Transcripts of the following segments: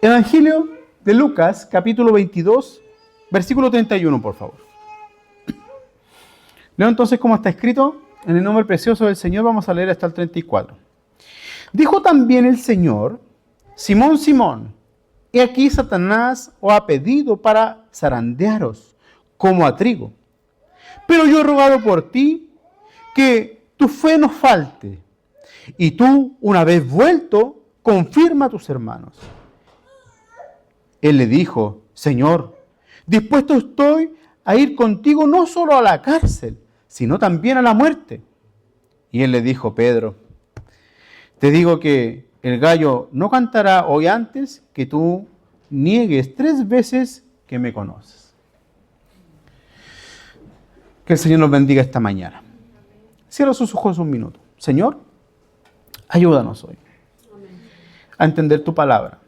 Evangelio de Lucas, capítulo 22, versículo 31, por favor. Leo entonces cómo está escrito. En el nombre precioso del Señor vamos a leer hasta el 34. Dijo también el Señor: Simón, Simón, he aquí Satanás os ha pedido para zarandearos como a trigo. Pero yo he rogado por ti que tu fe no falte, y tú, una vez vuelto, confirma a tus hermanos. Él le dijo: Señor, dispuesto estoy a ir contigo no solo a la cárcel, sino también a la muerte. Y él le dijo: Pedro, te digo que el gallo no cantará hoy antes que tú niegues 3 veces que me conoces. Que el Señor nos bendiga esta mañana. Cierra sus ojos un minuto. Señor, ayúdanos hoy a entender tu palabra.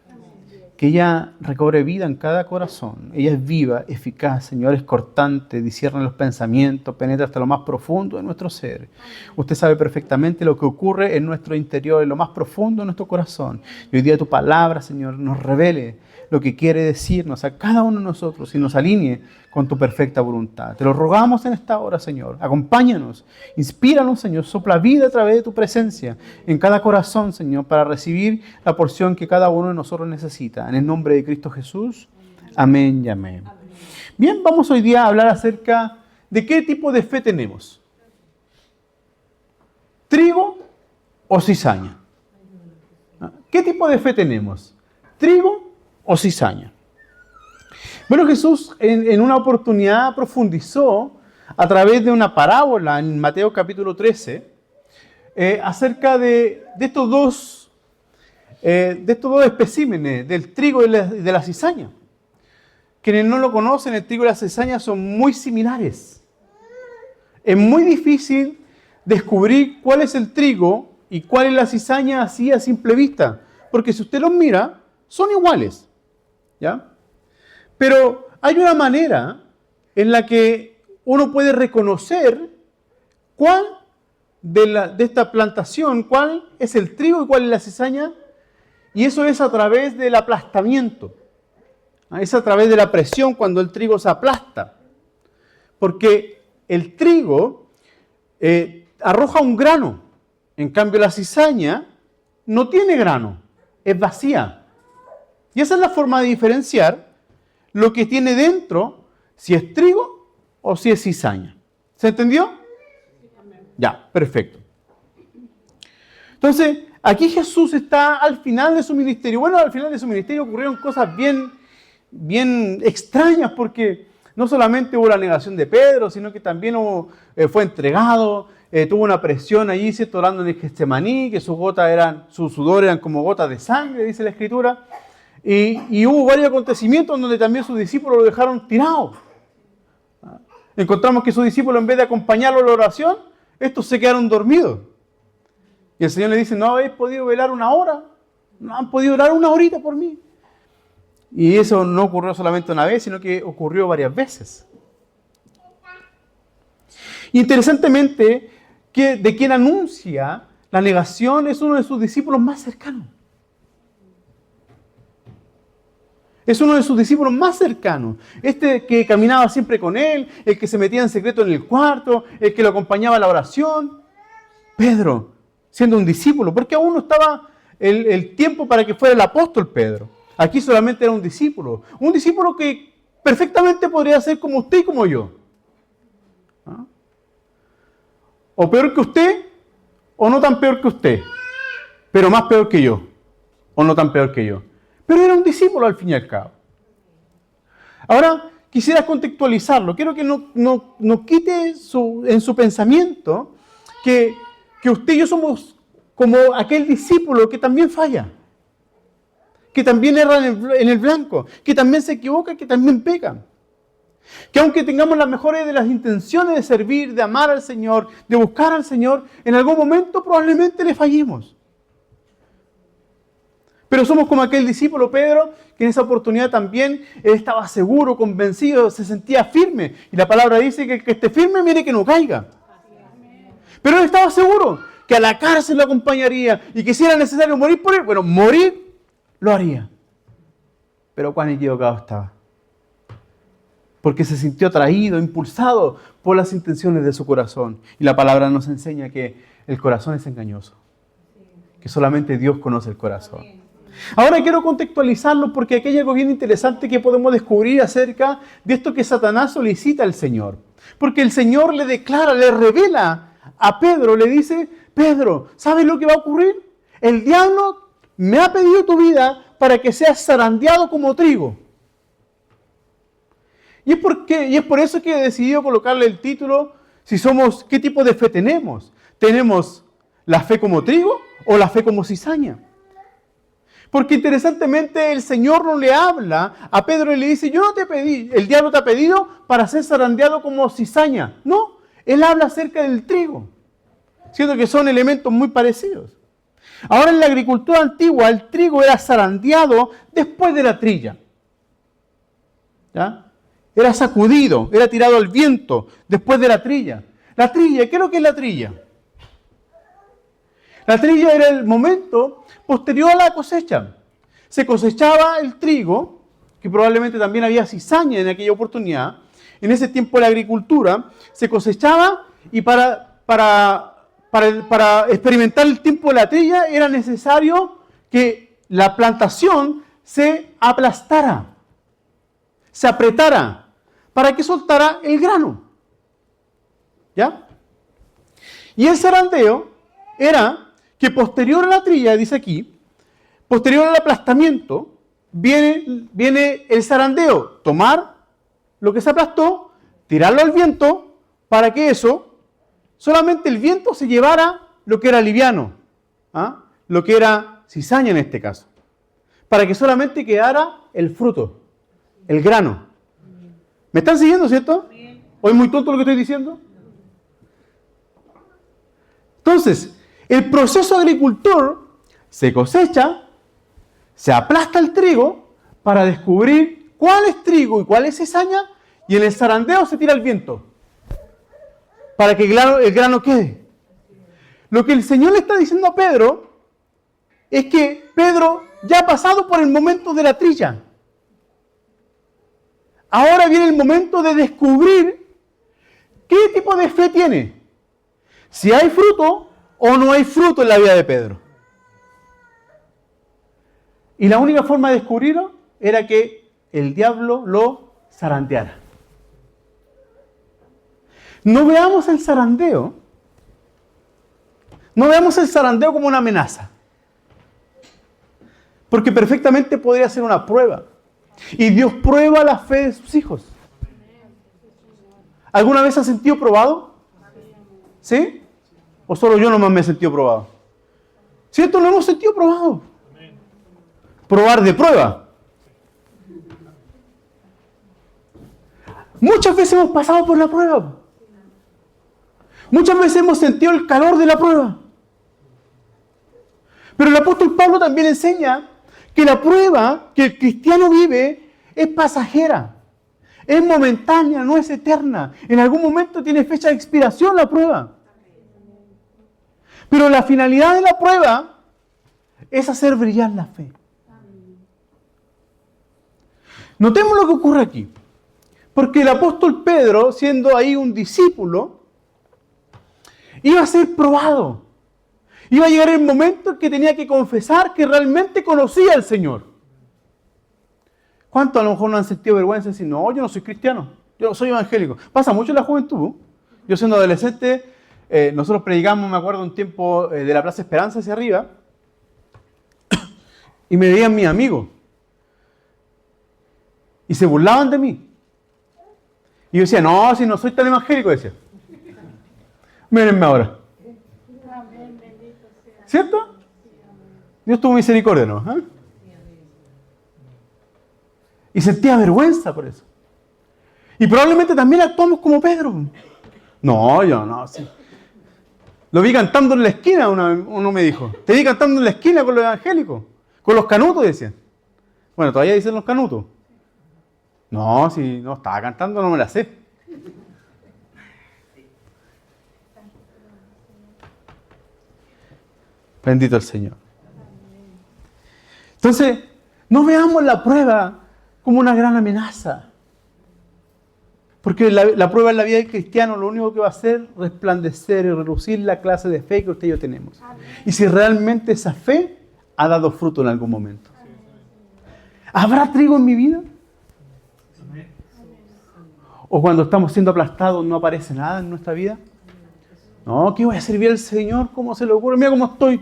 Que ella recobre vida en cada corazón. Ella es viva, eficaz, Señor, es cortante, discierne los pensamientos, penetra hasta lo más profundo de nuestro ser. Usted sabe perfectamente lo que ocurre en nuestro interior, en lo más profundo de nuestro corazón. Y hoy día tu palabra, Señor, nos revele lo que quiere decirnos a cada uno de nosotros y nos alinee con tu perfecta voluntad. Te lo rogamos en esta hora, Señor. Acompáñanos, inspíranos, Señor. Sopla vida a través de tu presencia en cada corazón, Señor, para recibir la porción que cada uno de nosotros necesita. En el nombre de Cristo Jesús. Amén y amén. Bien, vamos hoy día a hablar acerca de qué tipo de fe tenemos. ¿Trigo o cizaña? ¿Qué tipo de fe tenemos? ¿Trigo o cizaña? Bueno, Jesús en una oportunidad profundizó a través de una parábola en Mateo capítulo 13 acerca de estos dos especímenes, del trigo y de la cizaña. Quienes no lo conocen, el trigo y la cizaña son muy similares. Es muy difícil descubrir cuál es el trigo y cuál es la cizaña así a simple vista, porque si usted los mira, son iguales. ¿Ya? Pero hay una manera en la que uno puede reconocer cuál de esta plantación, cuál es el trigo y cuál es la cizaña, y eso es a través del aplastamiento. Es a través de la presión cuando el trigo se aplasta. Porque el trigo arroja un grano, en cambio la cizaña no tiene grano, es vacía. Y esa es la forma de diferenciar lo que tiene dentro, si es trigo o si es cizaña. ¿Se entendió? Ya, perfecto. Entonces, aquí Jesús está al final de su ministerio. Bueno, al final de su ministerio ocurrieron cosas bien extrañas, porque no solamente hubo la negación de Pedro, sino que también fue entregado, tuvo una presión allí, ¿cierto? Orando en el Getsemaní, que sus sudor eran como gotas de sangre, dice la Escritura. Y hubo varios acontecimientos donde también sus discípulos lo dejaron tirado. Encontramos que sus discípulos, en vez de acompañarlo en la oración, estos se quedaron dormidos. Y el Señor le dice: no habéis podido velar 1 hora, no han podido orar 1 horita por mí. Y eso no ocurrió solamente una vez, sino que ocurrió varias veces. Interesantemente, que de quien anuncia la negación es uno de sus discípulos más cercanos. Es uno de sus discípulos más cercanos. Este que caminaba siempre con él, el que se metía en secreto en el cuarto, el que lo acompañaba a la oración. Pedro, siendo un discípulo, porque aún no estaba el tiempo para que fuera el apóstol Pedro. Aquí solamente era un discípulo que perfectamente podría ser como usted y como yo. ¿Ah? O peor que usted, o no tan peor que usted, pero más peor que yo, o no tan peor que yo. Pero era un discípulo al fin y al cabo. Ahora, quisiera contextualizarlo. Quiero que no quite en su pensamiento que usted y yo somos como aquel discípulo que también falla, que también erra en el blanco, que también se equivoca, que también peca. Que aunque tengamos las mejores de las intenciones de servir, de amar al Señor, de buscar al Señor, en algún momento probablemente le fallemos. Pero somos como aquel discípulo Pedro, que en esa oportunidad también él estaba seguro, convencido, se sentía firme. Y la palabra dice que el que esté firme, mire que no caiga. Pero él estaba seguro que a la cárcel lo acompañaría y que si era necesario morir por él, bueno, morir lo haría. Pero cuán equivocado estaba. Porque se sintió atraído, impulsado por las intenciones de su corazón. Y la palabra nos enseña que el corazón es engañoso. Que solamente Dios conoce el corazón. Ahora quiero contextualizarlo porque aquí hay algo bien interesante que podemos descubrir acerca de esto que Satanás solicita al Señor. Porque el Señor le declara, le revela a Pedro, le dice: Pedro, ¿sabes lo que va a ocurrir? El diablo me ha pedido tu vida para que seas zarandeado como trigo. Y es por eso que he decidido colocarle el título, ¿qué tipo de fe tenemos? ¿Tenemos la fe como trigo o la fe como cizaña? Porque interesantemente el Señor no le habla a Pedro y le dice: yo no te pedí, el diablo te ha pedido para ser zarandeado como cizaña. No, él habla acerca del trigo, siendo que son elementos muy parecidos. Ahora en la agricultura antigua el trigo era zarandeado después de la trilla. ¿Ya? Era sacudido, era tirado al viento después de la trilla. La trilla, ¿qué es lo que es la trilla? La trilla era el momento posterior a la cosecha. Se cosechaba el trigo, que probablemente también había cizaña en aquella oportunidad. En ese tiempo la agricultura se cosechaba y para experimentar el tiempo de la trilla era necesario que la plantación se aplastara, se apretara, para que soltara el grano. ¿Ya? Y el zarandeo era que posterior a la trilla, dice aquí, posterior al aplastamiento, viene el zarandeo. Tomar lo que se aplastó, tirarlo al viento, para que solamente el viento se llevara lo que era liviano, lo que era cizaña en este caso, para que solamente quedara el fruto, el grano. ¿Me están siguiendo, cierto? ¿O es muy tonto lo que estoy diciendo? Entonces, el proceso agricultor se cosecha, se aplasta el trigo para descubrir cuál es trigo y cuál es cizaña, y en el zarandeo se tira el viento para que el grano quede. Lo que el Señor le está diciendo a Pedro es que Pedro ya ha pasado por el momento de la trilla. Ahora viene el momento de descubrir qué tipo de fe tiene. Si hay fruto o no hay fruto en la vida de Pedro. Y la única forma de descubrirlo era que el diablo lo zarandeara. No veamos el zarandeo como una amenaza. Porque perfectamente podría ser una prueba. Y Dios prueba la fe de sus hijos. ¿Alguna vez has sentido probado? ¿Sí? ¿O solo yo nomás me he sentido probado? ¿Cierto? Lo hemos sentido probado. Probar de prueba. Muchas veces hemos pasado por la prueba. Muchas veces hemos sentido el calor de la prueba. Pero el apóstol Pablo también enseña que la prueba que el cristiano vive es pasajera, es momentánea, no es eterna. En algún momento tiene fecha de expiración la prueba. Pero la finalidad de la prueba es hacer brillar la fe. Notemos lo que ocurre aquí. Porque el apóstol Pedro, siendo ahí un discípulo, iba a ser probado. Iba a llegar el momento en que tenía que confesar que realmente conocía al Señor. ¿Cuántos a lo mejor no han sentido vergüenza y decir: no, yo no soy cristiano, yo no soy evangélico? Pasa mucho en la juventud. Yo siendo adolescente, nosotros predicamos, me acuerdo, un tiempo de la Plaza Esperanza hacia arriba, y me veían mis amigos. Y se burlaban de mí. Y yo decía: no, si no soy tan evangélico, decía. Mírenme ahora. ¿Cierto? Dios tuvo misericordia, ¿no? Y sentía vergüenza por eso. Y probablemente también actuamos como Pedro. No, yo no. Sí. Lo vi cantando en la esquina, uno me dijo. Te vi cantando en la esquina con los evangélicos. Con los canutos, decían. Bueno, todavía dicen los canutos. No, si no estaba cantando, no me la sé. Bendito el Señor. Entonces, no veamos la prueba como una gran amenaza. Porque la prueba en la vida del cristiano lo único que va a hacer es resplandecer y relucir la clase de fe que usted y yo tenemos. Y si realmente esa fe ha dado fruto en algún momento. ¿Habrá trigo en mi vida? ¿O cuando estamos siendo aplastados no aparece nada en nuestra vida? No, ¿qué voy a servir al Señor? ¿Cómo se le ocurre? Mira cómo estoy.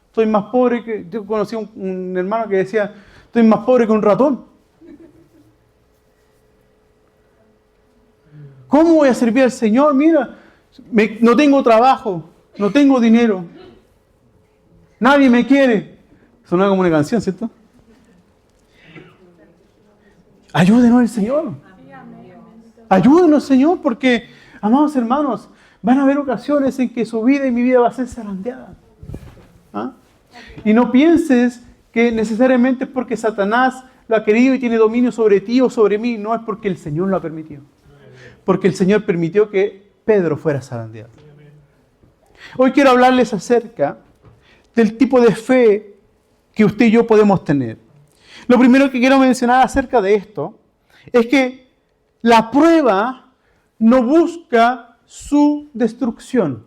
Estoy más pobre que... Yo conocí a un hermano que decía, estoy más pobre que un ratón. ¿Cómo voy a servir al Señor? Mira, no tengo trabajo, no tengo dinero. Nadie me quiere. Sonaba como una canción, ¿cierto? Ayúdenos el Señor. Ayúdenos, Señor, porque, amados hermanos, van a haber ocasiones en que su vida y mi vida va a ser zarandeada. ¿Ah? Y no pienses que necesariamente es porque Satanás lo ha querido y tiene dominio sobre ti o sobre mí. No, es porque el Señor lo ha permitido. Porque el Señor permitió que Pedro fuera zarandeado. Hoy quiero hablarles acerca del tipo de fe que usted y yo podemos tener. Lo primero que quiero mencionar acerca de esto es que la prueba no busca su destrucción.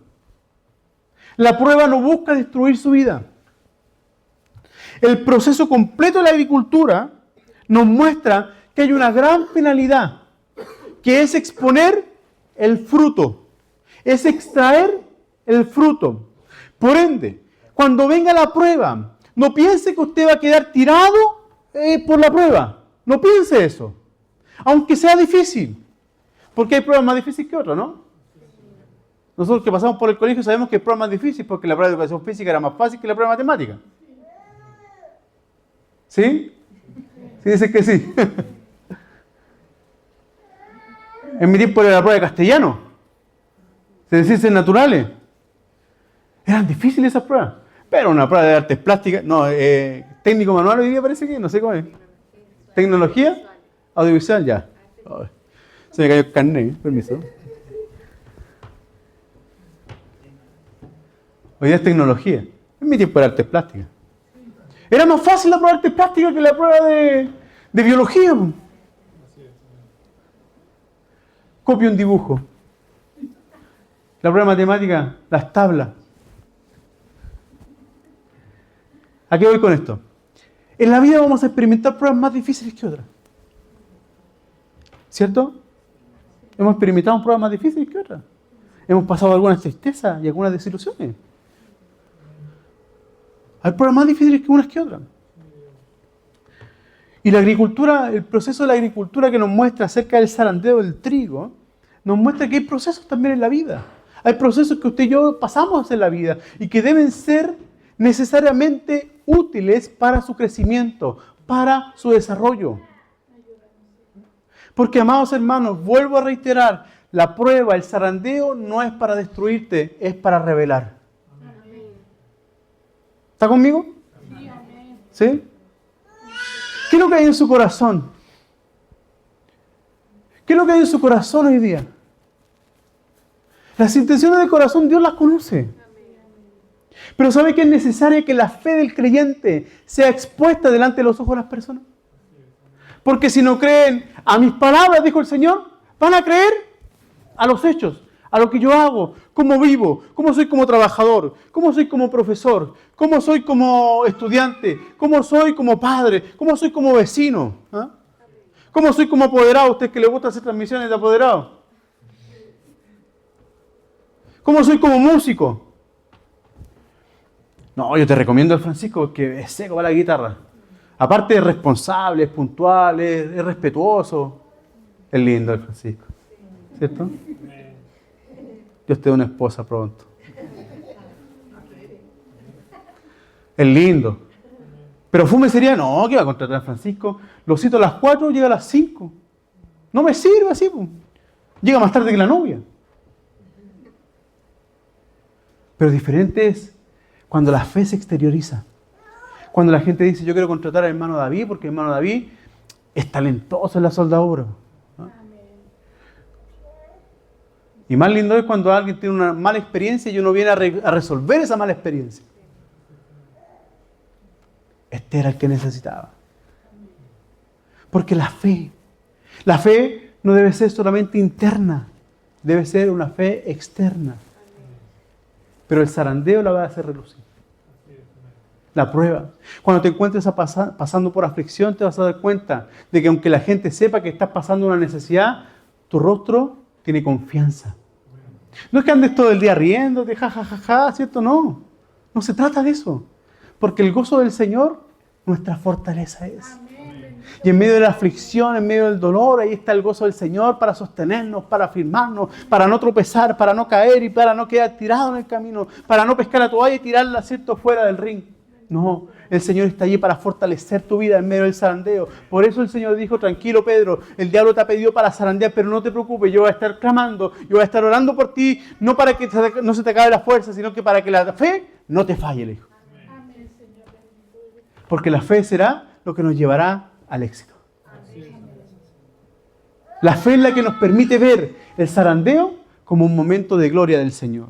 La prueba no busca destruir su vida. El proceso completo de la agricultura nos muestra que hay una gran penalidad, que es exponer el fruto, es extraer el fruto. Por ende, cuando venga la prueba, no piense que usted va a quedar tirado por la prueba. No piense eso. Aunque sea difícil. Porque hay pruebas más difíciles que otras, ¿no? Nosotros que pasamos por el colegio sabemos que hay pruebas más difíciles porque la prueba de educación física era más fácil que la prueba de matemática. ¿Sí? Sí, dice que sí. En mi tiempo era la prueba de castellano. De ciencias naturales. Eran difíciles esas pruebas. Pero una prueba de artes plásticas, no, técnico manual hoy día parece que, no sé cómo es. Tecnología, audiovisual, ya. Oh, se me cayó el carnet, permiso. Hoy día es tecnología. En mi tiempo era artes plásticas. Era más fácil la prueba de artes plásticas que la prueba de biología. Copio un dibujo. La prueba de matemática, las tablas. ¿A qué voy con esto? En la vida vamos a experimentar pruebas más difíciles que otras. ¿Cierto? Hemos experimentado pruebas más difíciles que otras. Hemos pasado algunas tristezas y algunas desilusiones. Hay pruebas más difíciles que unas que otras. Y la agricultura, el proceso de la agricultura que nos muestra acerca del zarandeo del trigo, nos muestra que hay procesos también en la vida. Hay procesos que usted y yo pasamos en la vida y que deben ser necesariamente útiles para su crecimiento, para su desarrollo. Porque, amados hermanos, vuelvo a reiterar, la prueba, el zarandeo, no es para destruirte, es para revelar. ¿Está conmigo? ¿Sí? ¿Qué es lo que hay en su corazón? ¿Qué es lo que hay en su corazón hoy día? Las intenciones del corazón Dios las conoce. Pero ¿sabe que es necesario que la fe del creyente sea expuesta delante de los ojos de las personas? Porque si no creen a mis palabras, dijo el Señor, van a creer a los hechos, a lo que yo hago, cómo vivo, cómo soy como trabajador, cómo soy como profesor, cómo soy como estudiante, cómo soy como padre, cómo soy como vecino, ¿ah? Cómo soy como apoderado, a usted que le gusta hacer transmisiones de apoderado. Cómo soy como músico. No, yo te recomiendo al Francisco porque es seco para la guitarra. Aparte es responsable, es puntual, es respetuoso. Es lindo el Francisco. ¿Cierto? Dios te dé una esposa pronto. Es lindo. Pero fume sería, no, ¿qué va a contratar a Francisco? Lo cito a las 4, llega a las 5. No me sirve así. Pues. Llega más tarde que la novia. Pero diferente es cuando la fe se exterioriza. Cuando la gente dice, yo quiero contratar al hermano David porque el hermano David es talentoso en la soldadura. ¿No? Y más lindo es cuando alguien tiene una mala experiencia y uno viene a resolver esa mala experiencia. Este era el que necesitaba. Porque la fe no debe ser solamente interna, debe ser una fe externa. Pero el zarandeo la va a hacer relucir. La prueba. Cuando te encuentres pasando por aflicción, te vas a dar cuenta de que aunque la gente sepa que estás pasando una necesidad, tu rostro tiene confianza. No es que andes todo el día riéndote, ja, ¿cierto? No. No se trata de eso. Porque el gozo del Señor, nuestra fortaleza es. Y en medio de la aflicción, en medio del dolor, ahí está el gozo del Señor para sostenernos, para afirmarnos, para no tropezar, para no caer y para no quedar tirado en el camino, para no pescar la toalla y tirarla, ¿cierto?, fuera del ring. No, el Señor está allí para fortalecer tu vida en medio del zarandeo. Por eso el Señor dijo, tranquilo Pedro, el diablo te ha pedido para zarandear, pero no te preocupes, yo voy a estar clamando, yo voy a estar orando por ti, no para que no se te acabe la fuerza, sino que para que la fe no te falle, le dijo. Porque la fe será lo que nos llevará al éxito. La fe es la que nos permite ver el zarandeo como un momento de gloria del Señor.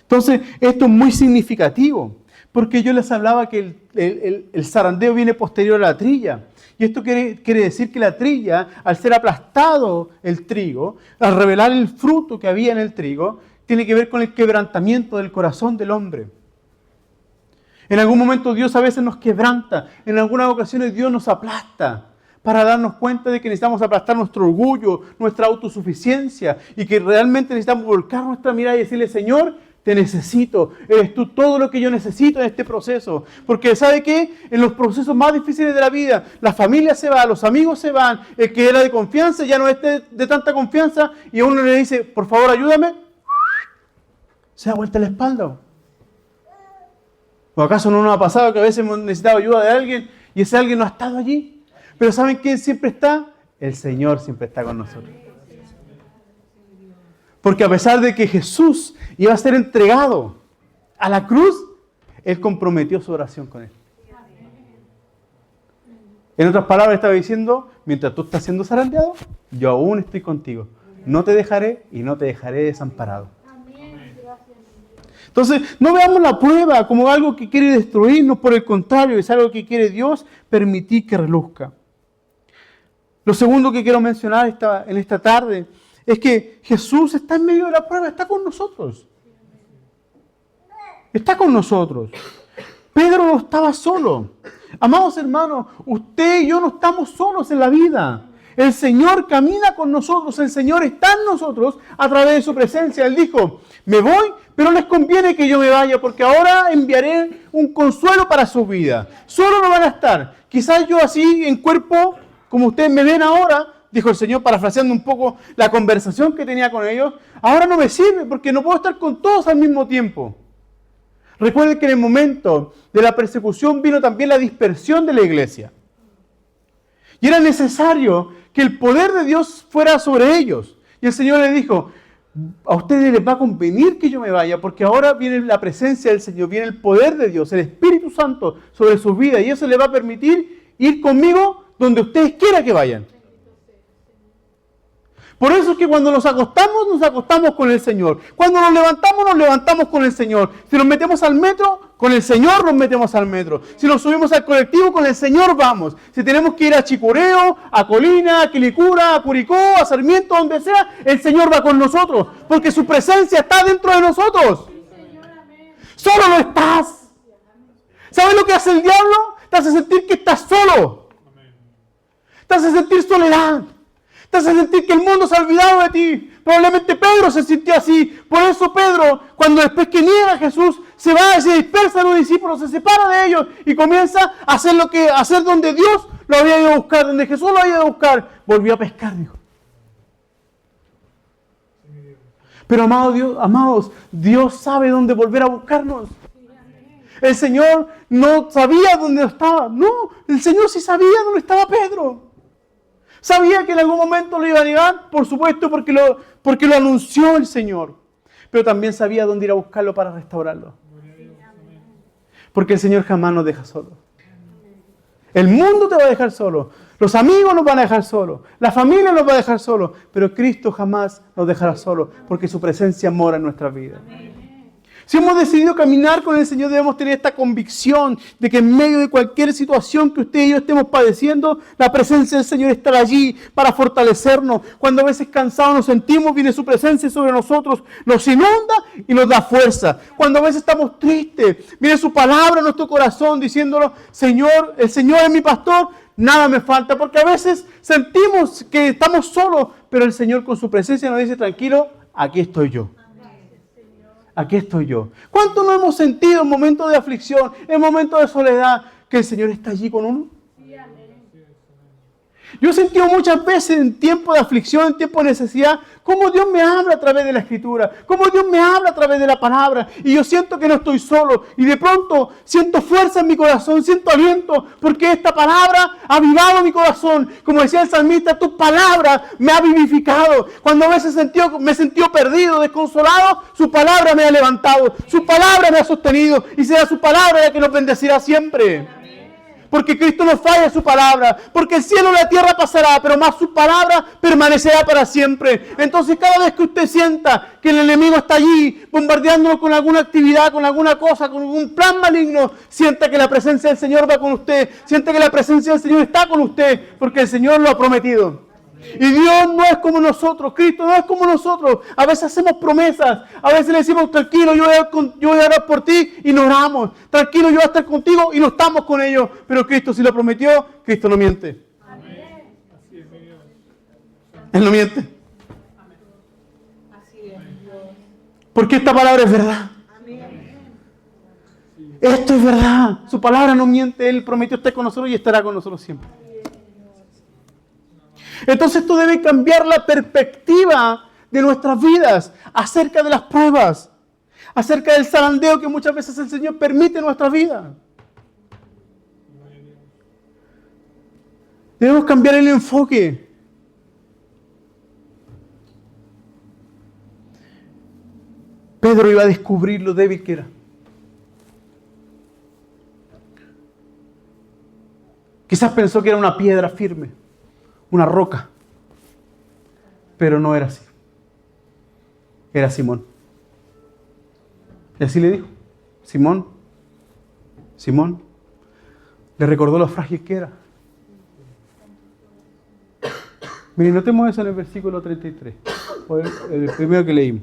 Entonces, esto es muy significativo, porque yo les hablaba que el zarandeo viene posterior a la trilla. Y esto quiere decir que la trilla, al ser aplastado el trigo, al revelar el fruto que había en el trigo, tiene que ver con el quebrantamiento del corazón del hombre. En algún momento Dios a veces nos quebranta, en algunas ocasiones Dios nos aplasta, para darnos cuenta de que necesitamos aplastar nuestro orgullo, nuestra autosuficiencia, y que realmente necesitamos volcar nuestra mirada y decirle, Señor, te necesito, eres tú todo lo que yo necesito en este proceso. Porque ¿sabe qué? En los procesos más difíciles de la vida, la familia se va, los amigos se van, el que era de confianza ya no es de tanta confianza, y a uno le dice, por favor ayúdame, se da vuelta la espalda. ¿O acaso no nos ha pasado que a veces hemos necesitado ayuda de alguien y ese alguien no ha estado allí? Pero ¿saben quién siempre está? El Señor siempre está con nosotros. Porque a pesar de que Jesús iba a ser entregado a la cruz, Él comprometió su oración con Él. En otras palabras, estaba diciendo, mientras tú estás siendo zarandeado, yo aún estoy contigo. No te dejaré y no te dejaré desamparado. Entonces, no veamos la prueba como algo que quiere destruirnos, por el contrario, es algo que quiere Dios permitir que reluzca. Lo segundo que quiero mencionar en esta tarde es que Jesús está en medio de la prueba, está con nosotros. Está con nosotros. Pedro no estaba solo. Amados hermanos, usted y yo no estamos solos en la vida. El Señor camina con nosotros, el Señor está en nosotros a través de su presencia. Él dijo, me voy, pero les conviene que yo me vaya porque ahora enviaré un consuelo para su vida. Solo no van a estar. Quizás yo así en cuerpo, como ustedes me ven ahora, dijo el Señor parafraseando un poco la conversación que tenía con ellos, ahora no me sirve porque no puedo estar con todos al mismo tiempo. Recuerden que en el momento de la persecución vino también la dispersión de la iglesia. Y era necesario que el poder de Dios fuera sobre ellos. Y el Señor les dijo, a ustedes les va a convenir que yo me vaya, porque ahora viene la presencia del Señor, viene el poder de Dios, el Espíritu Santo sobre sus vidas, y eso les va a permitir ir conmigo donde ustedes quieran que vayan. Por eso es que cuando nos acostamos con el Señor. Cuando nos levantamos con el Señor. Si nos metemos al metro, con el Señor nos metemos al metro. Si nos subimos al colectivo, con el Señor vamos. Si tenemos que ir a Chicureo, a Colina, a Quilicura, a Curicó, a Sarmiento, donde sea, el Señor va con nosotros. Porque su presencia está dentro de nosotros. Solo no estás. ¿Sabes lo que hace el diablo? Te hace sentir que estás solo. Te hace sentir soledad. Te hace sentir que el mundo se ha olvidado de ti. Probablemente Pedro se sintió así. Por eso Pedro, cuando después que niega a Jesús, se va, se dispersa a los discípulos, se separa de ellos y comienza a hacer donde Dios lo había ido a buscar, donde Jesús lo había ido a buscar. Volvió a pescar, dijo. Pero amados, Dios sabe dónde volver a buscarnos. El Señor no sabía dónde estaba. No, el Señor sí sabía dónde estaba Pedro. Sabía que en algún momento lo iba a negar, por supuesto, porque lo anunció el Señor. Pero también sabía dónde ir a buscarlo para restaurarlo. Porque el Señor jamás nos deja solos. El mundo te va a dejar solo. Los amigos nos van a dejar solos. La familia nos va a dejar solos. Pero Cristo jamás nos dejará solos, porque su presencia mora en nuestras vidas. Si hemos decidido caminar con el Señor, debemos tener esta convicción de que en medio de cualquier situación que usted y yo estemos padeciendo, la presencia del Señor estará allí para fortalecernos. Cuando a veces cansados nos sentimos, viene su presencia sobre nosotros, nos inunda y nos da fuerza. Cuando a veces estamos tristes, viene su palabra en nuestro corazón diciéndonos, Señor, el Señor es mi pastor, nada me falta. Porque a veces sentimos que estamos solos, pero el Señor con su presencia nos dice, tranquilo, aquí estoy yo. Aquí estoy yo. ¿Cuánto no hemos sentido en momentos de aflicción, en momentos de soledad, que el Señor está allí con uno? Yo he sentido muchas veces en tiempo de aflicción, en tiempo de necesidad, cómo Dios me habla a través de la Escritura, cómo Dios me habla a través de la palabra. Y yo siento que no estoy solo. Y de pronto siento fuerza en mi corazón, siento aliento, porque esta palabra ha avivado mi corazón. Como decía el salmista, tu palabra me ha vivificado. Cuando a veces me he sentido perdido, desconsolado, su palabra me ha levantado, su palabra me ha sostenido. Y será su palabra la que nos bendecirá siempre. Porque Cristo no falla su palabra. Porque el cielo y la tierra pasará, pero más su palabra permanecerá para siempre. Entonces cada vez que usted sienta que el enemigo está allí, bombardeándolo con alguna actividad, con alguna cosa, con algún plan maligno, sienta que la presencia del Señor va con usted. Sienta que la presencia del Señor está con usted, porque el Señor lo ha prometido. Y Dios no es como nosotros, Cristo no es como nosotros. A veces hacemos promesas, a veces le decimos, tranquilo, yo voy a orar por ti y nos oramos. Tranquilo, yo voy a estar contigo y no estamos con ellos. Pero Cristo si lo prometió, Cristo no miente. Amén. Él no miente. Amén. Así es. Porque esta palabra es verdad. Amén. Esto es verdad. Su palabra no miente. Él prometió estar con nosotros y estará con nosotros siempre. Entonces esto debe cambiar la perspectiva de nuestras vidas acerca de las pruebas, acerca del zarandeo que muchas veces el Señor permite en nuestra vida. Debemos cambiar el enfoque. Pedro iba a descubrir lo débil que era. Quizás pensó que era una piedra firme, una roca, pero no era así. Era Simón. Y así le dijo, Simón, Simón. Le recordó lo frágil que era. Miren, notemos eso en el versículo 33, o el primero que leímos.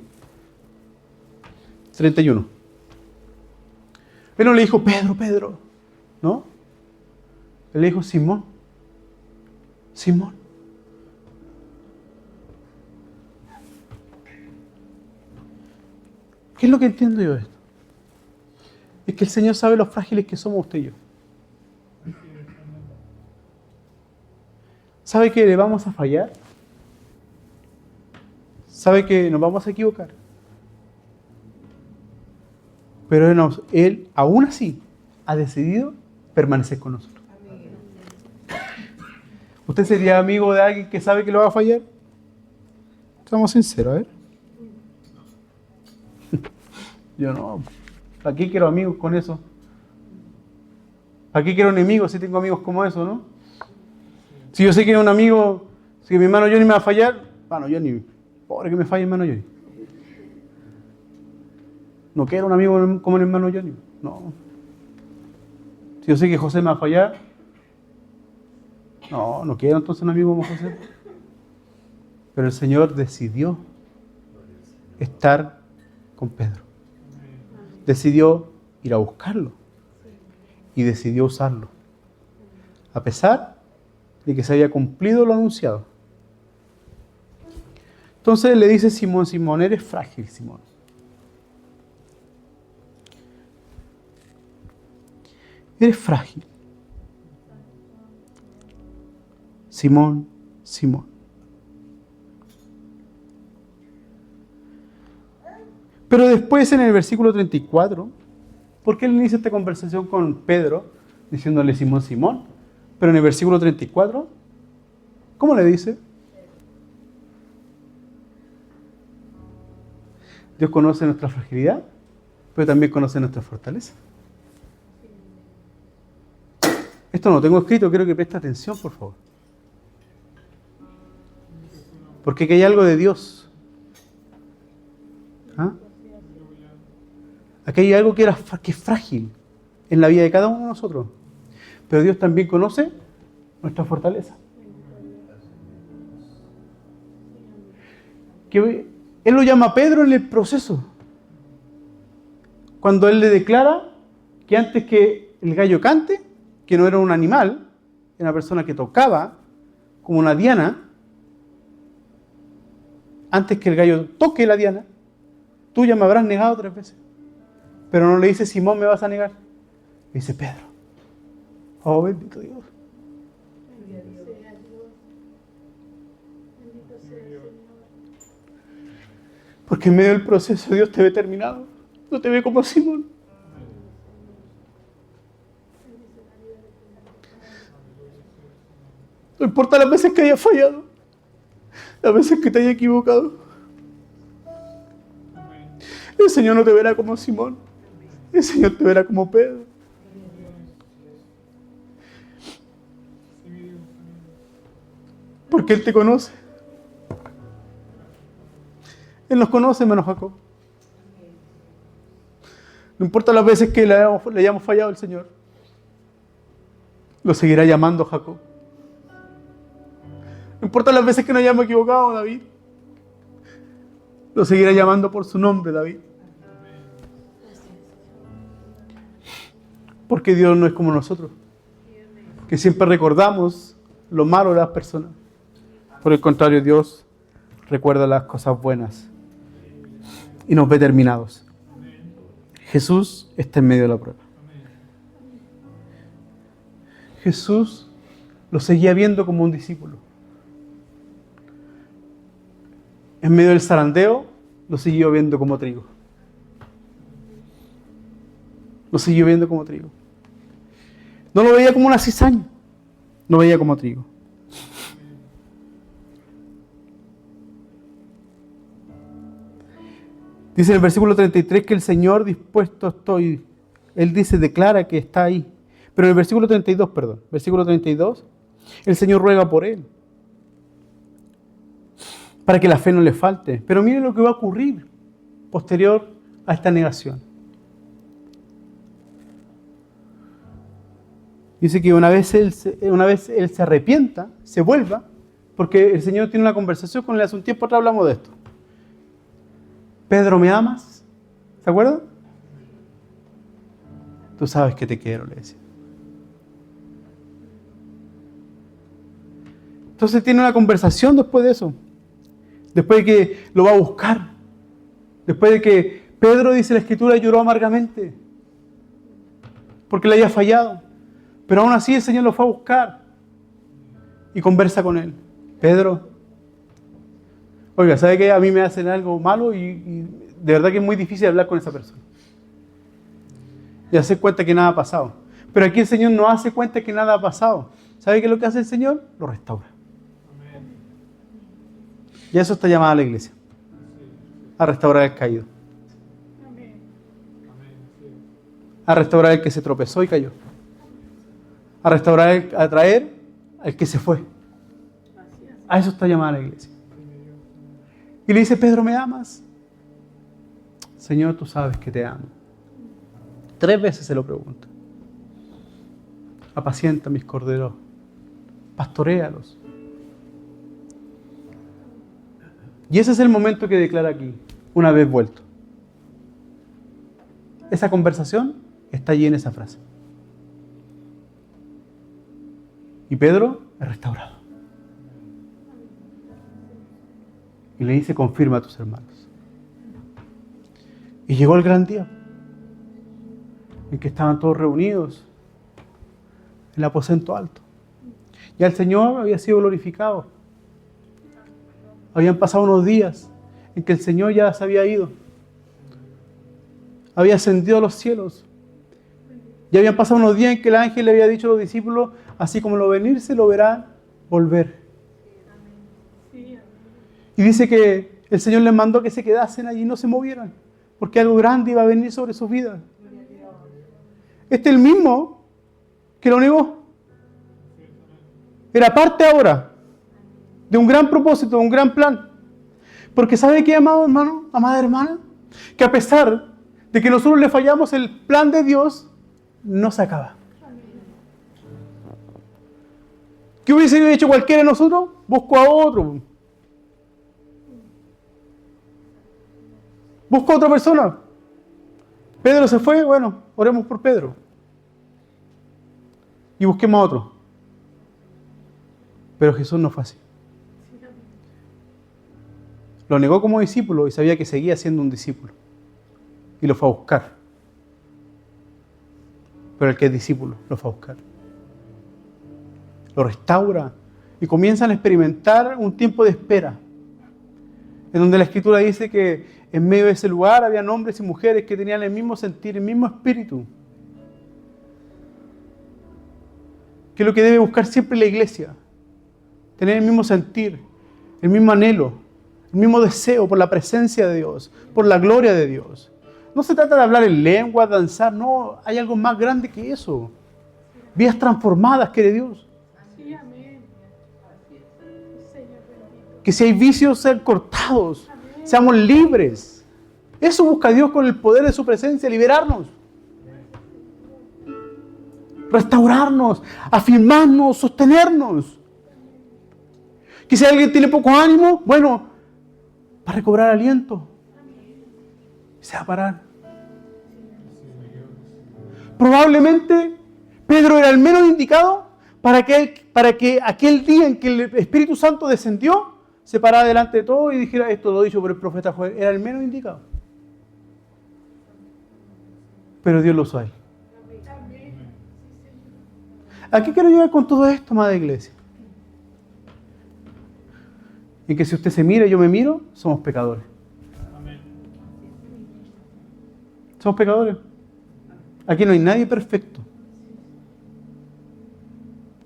31. Él no le dijo, Pedro, Pedro, ¿no? Él le dijo, Simón, Simón. ¿Qué es lo que entiendo yo de esto? Es que el Señor sabe lo frágiles que somos usted y yo. ¿Sabe que le vamos a fallar? ¿Sabe que nos vamos a equivocar? Pero Él aún así ha decidido permanecer con nosotros. ¿Usted sería amigo de alguien que sabe que lo va a fallar? Seamos sinceros, a ver. Yo no. ¿Para qué quiero amigos con eso? ¿Para qué quiero enemigos si tengo amigos como eso, no? Si yo sé que un amigo, si mi hermano Johnny me va a fallar, hermano Johnny, pobre que me falle hermano Johnny. No quiero un amigo como el hermano Johnny, no. Si yo sé que José me va a fallar, no quiero entonces un amigo como José. Pero el Señor decidió estar con Pedro. Decidió ir a buscarlo y decidió usarlo. A pesar de que se había cumplido lo anunciado. Entonces le dice Simón, Simón, eres frágil, Simón. Eres frágil. Simón, Simón. Pero después en el versículo 34, ¿por qué él inicia esta conversación con Pedro diciéndole Simón, Simón? Pero en el versículo 34, ¿cómo le dice? Dios conoce nuestra fragilidad, pero también conoce nuestra fortaleza. Esto no lo tengo escrito, quiero que preste atención, por favor. Porque aquí hay algo de Dios. ¿Ah? Aquí hay algo que es frágil en la vida de cada uno de nosotros. Pero Dios también conoce nuestra fortaleza. Que Él lo llama a Pedro en el proceso. Cuando Él le declara que antes que el gallo cante, que no era un animal, era una persona que tocaba como una diana, antes que el gallo toque la diana, tú ya me habrás negado 3 veces. Pero no le dice, Simón, me vas a negar. Le dice, Pedro. Oh, bendito Dios. Porque en medio del proceso Dios te ve terminado. No te ve como Simón. No importa las veces que hayas fallado, las veces que te hayas equivocado. El Señor no te verá como Simón. El Señor te verá como Pedro. Porque Él te conoce. Él nos conoce, hermano Jacob. No importa las veces que le hayamos fallado al Señor. Lo seguirá llamando Jacob. No importa las veces que nos hayamos equivocado, David. Lo seguirá llamando por su nombre, David. Porque Dios no es como nosotros, que siempre recordamos lo malo de las personas. Por el contrario, Dios recuerda las cosas buenas y nos ve terminados. Jesús está en medio de la prueba. Jesús lo seguía viendo como un discípulo. En medio del zarandeo, lo siguió viendo como trigo. Lo siguió viendo como trigo. No lo veía como una cizaña, lo veía como trigo. Dice en el versículo 33 que el Señor dispuesto estoy. Él dice, declara que está ahí. Pero en el versículo 32, el Señor ruega por él. Para que la fe no le falte. Pero mire lo que va a ocurrir posterior a esta negación. Dice que una vez él se arrepienta, se vuelva, porque el Señor tiene una conversación con él. Hace un tiempo atrás hablamos de esto. Pedro, ¿me amas? ¿Se acuerdan? Tú sabes que te quiero, le decía. Entonces tiene una conversación después de eso. Después de que lo va a buscar. Después de que Pedro, dice la Escritura, lloró amargamente. Porque le había fallado. Pero aún así el Señor lo fue a buscar. Y conversa con él. Pedro, oiga, ¿sabe qué? A mí me hacen algo malo y de verdad que es muy difícil hablar con esa persona. Y hacer cuenta que nada ha pasado. Pero aquí el Señor no hace cuenta que nada ha pasado. ¿Sabe qué es lo que hace el Señor? Lo restaura. Y a eso está llamada la iglesia. A restaurar al caído. A restaurar al que se tropezó y cayó. A restaurar, a traer al que se fue. A eso está llamada la iglesia. Y le dice, Pedro, ¿me amas? Señor, tú sabes que te amo. 3 veces se lo pregunta. Apacienta mis corderos. Pastoréalos. Y ese es el momento que declara aquí, una vez vuelto. Esa conversación está allí en esa frase. Y Pedro es restaurado. Y le dice, confirma a tus hermanos. Y llegó el gran día en que estaban todos reunidos en el aposento alto. Ya el Señor había sido glorificado. Habían pasado unos días en que el Señor ya se había ido. Había ascendido a los cielos. Ya habían pasado unos días en que el ángel le había dicho a los discípulos, así como lo venir, se lo verán volver. Y dice que el Señor les mandó que se quedasen allí y no se movieran, porque algo grande iba a venir sobre sus vidas. Este es el mismo que lo negó. Era parte ahora de un gran propósito, de un gran plan. Porque ¿sabe qué, amado hermano, amada hermana? Que a pesar de que nosotros le fallamos, el plan de Dios no se acaba. ¿Qué hubiese hecho cualquiera de nosotros? Busco a otro. Busco a otra persona. Pedro se fue, bueno, oremos por Pedro. Y busquemos a otro. Pero Jesús no fue así. Lo negó como discípulo y sabía que seguía siendo un discípulo. Y lo fue a buscar. Pero el que es discípulo lo fue a buscar. Lo restaura. Y comienzan a experimentar un tiempo de espera. En donde la Escritura dice que en medio de ese lugar había hombres y mujeres que tenían el mismo sentir, el mismo espíritu. Que es lo que debe buscar siempre la iglesia. Tener el mismo sentir, el mismo anhelo, el mismo deseo por la presencia de Dios, por la gloria de Dios. No se trata de hablar en lengua, danzar, no, hay algo más grande que eso. Vidas transformadas, quiere Dios. Sí, amén. Que si hay vicios, sean cortados, seamos libres. Eso busca Dios con el poder de su presencia, liberarnos. Restaurarnos, afirmarnos, sostenernos. Que si alguien tiene poco ánimo, bueno, para recobrar aliento, se va a parar. Probablemente Pedro era el menos indicado para que aquel día en que el Espíritu Santo descendió, se parara delante de todo y dijera: esto lo dicho por el profeta Joel. Era el menos indicado. Pero Dios lo usó a él. ¿A qué quiero llegar con todo esto, amada iglesia? En que si usted se mira y yo me miro, somos pecadores. Somos pecadores. Aquí no hay nadie perfecto.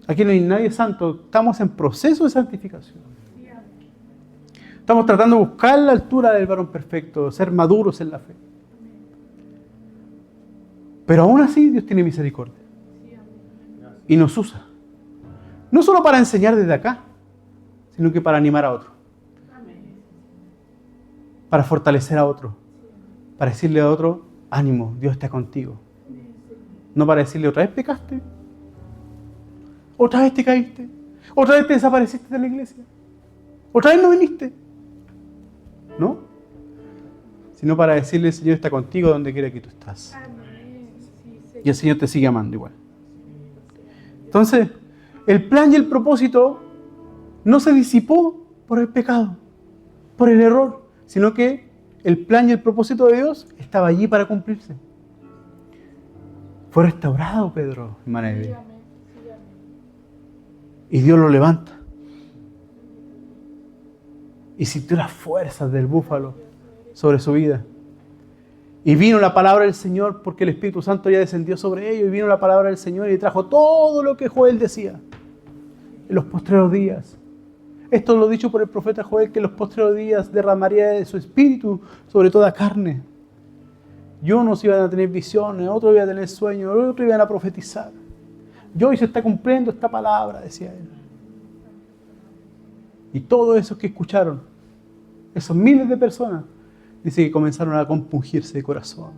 Aquí no hay nadie santo. Estamos en proceso de santificación. Estamos tratando de buscar la altura del varón perfecto, ser maduros en la fe. Pero aún así Dios tiene misericordia. Y nos usa. No solo para enseñar desde acá, sino que para animar a otro. Para fortalecer a otro. Para decirle a otro: ánimo, Dios está contigo. No para decirle: otra vez pecaste. Otra vez te caíste. Otra vez te desapareciste de la iglesia. Otra vez no viniste. ¿No? Sino para decirle: el Señor está contigo donde quiera que tú estás. Y el Señor te sigue amando igual. Entonces, el plan y el propósito no se disipó por el pecado, por el error, sino que el plan y el propósito de Dios estaba allí para cumplirse. Fue restaurado Pedro, hermana Evelyn. Y Dios lo levanta. Y sintió las fuerzas del búfalo sobre su vida. Y vino la palabra del Señor, porque el Espíritu Santo ya descendió sobre ellos. Y vino la palabra del Señor y trajo todo lo que Joel decía en los postreros días. Esto lo dicho por el profeta Joel, que en los postreros días derramaría de su espíritu sobre toda carne. Y unos iban a tener visiones, otros iban a tener sueños, otros iban a profetizar. Y hoy se está cumpliendo esta palabra, decía él. Y todos esos que escucharon, esos miles de personas, dice que comenzaron a compungirse de corazón.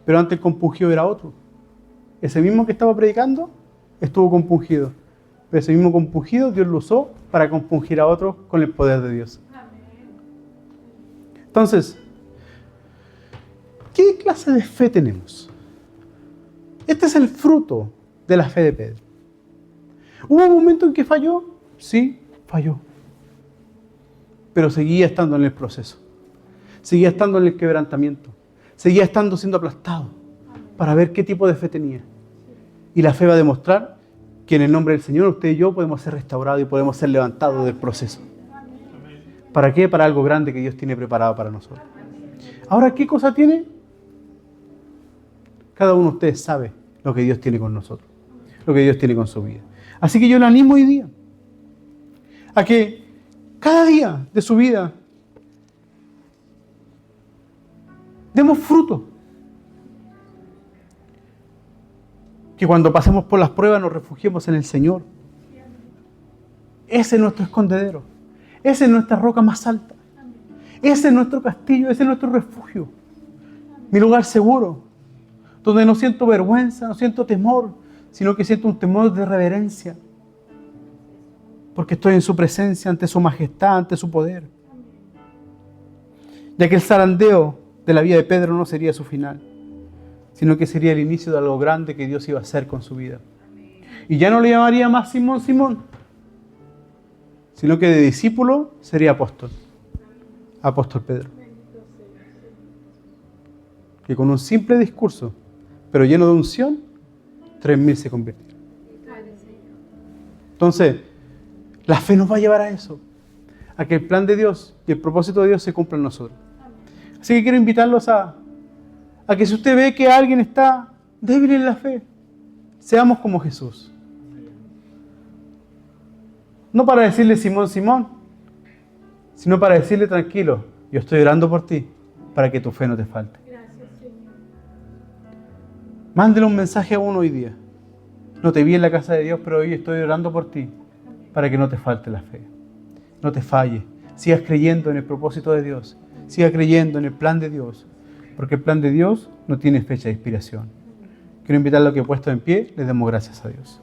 Pero antes el compungido era otro. Ese mismo que estaba predicando estuvo compungido. Pero ese mismo compungido Dios lo usó para compungir a otros con el poder de Dios. Entonces, ¿qué clase de fe tenemos? Este es el fruto de la fe de Pedro. ¿Hubo un momento en que falló? Sí, falló. Pero seguía estando en el proceso. Seguía estando en el quebrantamiento. Seguía estando siendo aplastado para ver qué tipo de fe tenía. Y la fe va a demostrar que en el nombre del Señor usted y yo podemos ser restaurados y podemos ser levantados del proceso. ¿Para qué? Para algo grande que Dios tiene preparado para nosotros. Ahora, ¿qué cosa tiene? Cada uno de ustedes sabe lo que Dios tiene con nosotros, lo que Dios tiene con su vida. Así que yo le animo hoy día a que cada día de su vida demos fruto. Que cuando pasemos por las pruebas nos refugiemos en el Señor. Ese es nuestro escondedero. Esa es nuestra roca más alta. Ese es nuestro castillo, ese es nuestro refugio. Mi lugar seguro, donde no siento vergüenza, no siento temor, sino que siento un temor de reverencia. Porque estoy en su presencia, ante su majestad, ante su poder. Ya que el zarandeo de la vida de Pedro no sería su final, sino que sería el inicio de algo grande que Dios iba a hacer con su vida. Y ya no le llamaría más Simón, Simón, sino que de discípulo sería apóstol. Apóstol Pedro. Que con un simple discurso, pero lleno de unción, 3.000 se convirtieron. Entonces, la fe nos va a llevar a eso, a que el plan de Dios y el propósito de Dios se cumpla en nosotros. Así que quiero invitarlos a que si usted ve que alguien está débil en la fe, seamos como Jesús. No para decirle Simón, Simón, sino para decirle tranquilo, yo estoy orando por ti para que tu fe no te falte. Mándele un mensaje a uno hoy día. No te vi en la casa de Dios, pero hoy estoy orando por ti para que no te falte la fe. No te falle. Sigas creyendo en el propósito de Dios. Sigas creyendo en el plan de Dios. Porque el plan de Dios no tiene fecha de expiración. Quiero invitarlo a que puesto en pie, le demos gracias a Dios.